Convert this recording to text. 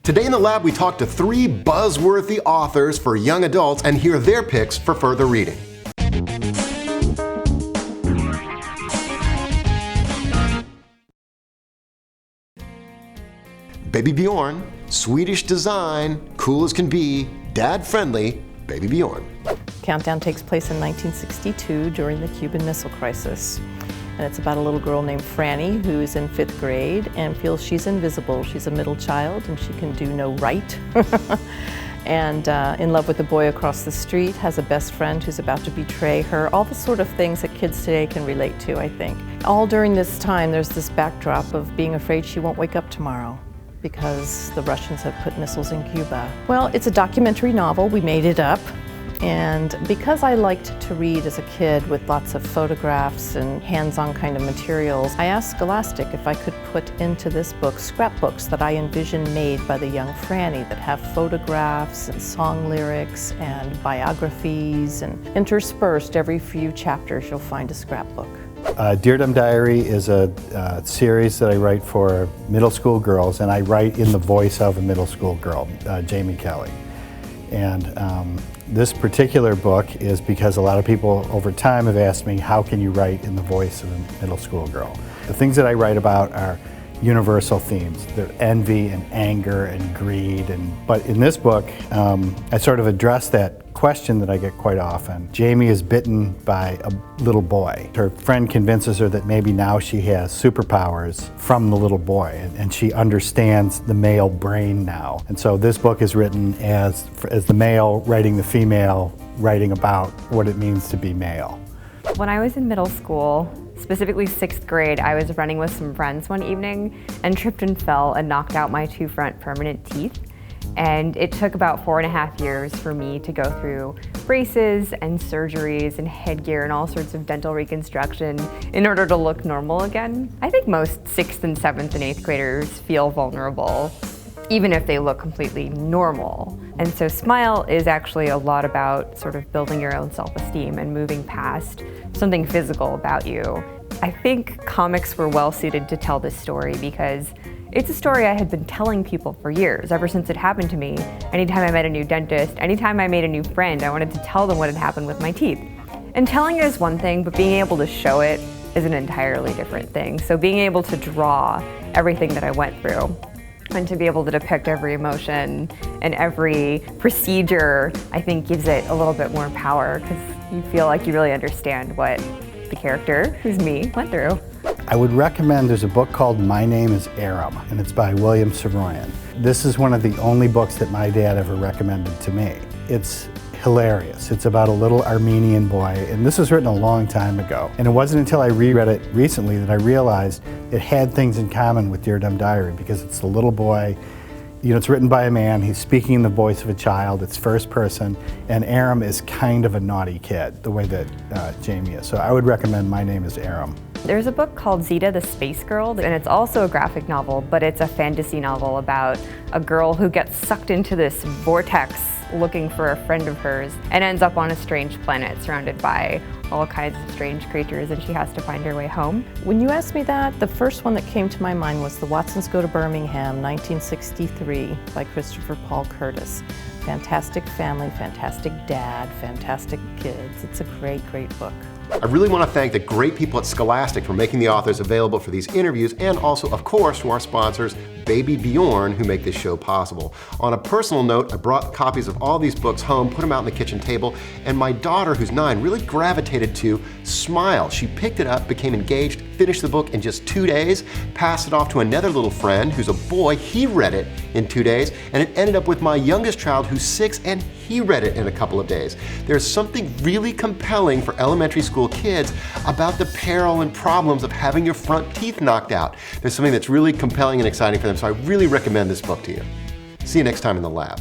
Today in the lab, we talk to 3 buzzworthy authors for young adults and hear their picks for further reading. Baby Bjorn, Swedish design, cool as can be, dad-friendly, Baby Bjorn. Countdown takes place in 1962 during the Cuban Missile Crisis. And it's about a little girl named Franny who is in 5th grade and feels she's invisible. She's a middle child and she can do no right. And in love with the boy across the street, has a best friend who's about to betray her. All the sort of things that kids today can relate to, I think. All during this time, there's this backdrop of being afraid she won't wake up tomorrow because the Russians have put missiles in Cuba. Well, it's a documentary novel. We made it up. And because I liked to read as a kid with lots of photographs and hands-on kind of materials, I asked Scholastic if I could put into this book scrapbooks that I envision made by the young Franny that have photographs and song lyrics and biographies, and interspersed every few chapters you'll find a scrapbook. Dear Dumb Diary is a series that I write for middle school girls, and I write in the voice of a middle school girl, Jamie Kelly. And this particular book is because a lot of people over time have asked me, how can you write in the voice of a middle school girl? The things that I write about are universal themes. They're envy and anger and greed. But in this book, I sort of address that question that I get quite often. Jamie is bitten by a little boy. Her friend convinces her that maybe now she has superpowers from the little boy, and she understands the male brain now. And so this book is written as the male writing the female, writing about what it means to be male. When I was in middle school, specifically 6th grade, I was running with some friends one evening and tripped and fell and knocked out my 2 front permanent teeth. And it took about 4.5 years for me to go through braces and surgeries and headgear and all sorts of dental reconstruction in order to look normal again. I think most 6th and 7th and 8th graders feel vulnerable, even if they look completely normal. And so Smile is actually a lot about sort of building your own self-esteem and moving past something physical about you. I think comics were well suited to tell this story because it's a story I had been telling people for years, ever since it happened to me. Anytime I met a new dentist, anytime I made a new friend, I wanted to tell them what had happened with my teeth. And telling it is one thing, but being able to show it is an entirely different thing. So being able to draw everything that I went through and to be able to depict every emotion and every procedure, I think gives it a little bit more power because you feel like you really understand what the character, who's me, went through. I would recommend, there's a book called My Name is Aram, and it's by William Saroyan. This is one of the only books that my dad ever recommended to me. It's hilarious. It's about a little Armenian boy, and this was written a long time ago. And it wasn't until I reread it recently that I realized it had things in common with Dear Dumb Diary, because it's the little boy, you know, it's written by a man, he's speaking in the voice of a child, it's first person, and Aram is kind of a naughty kid, the way that Jamie is. So I would recommend My Name is Aram. There's a book called Zita the Space Girl, and it's also a graphic novel, but it's a fantasy novel about a girl who gets sucked into this vortex looking for a friend of hers and ends up on a strange planet surrounded by all kinds of strange creatures, and she has to find her way home. When you asked me that, the first one that came to my mind was The Watsons Go to Birmingham, 1963, by Christopher Paul Curtis. Fantastic family, fantastic dad, fantastic kids. It's a great, great book. I really want to thank the great people at Scholastic for making the authors available for these interviews, and also, of course, to our sponsors, Baby Bjorn, who make this show possible. On a personal note, I brought copies of all these books home, put them out on the kitchen table, and my daughter, who's 9, really gravitated to Smile. She picked it up, became engaged, finished the book in just 2 days, passed it off to another little friend who's a boy. He read it in 2 days, and it ended up with my youngest child who's 6, and he read it in a couple of days. There's something really compelling for elementary school kids about the peril and problems of having your front teeth knocked out. There's something that's really compelling and exciting for them, so I really recommend this book to you. See you next time in the lab.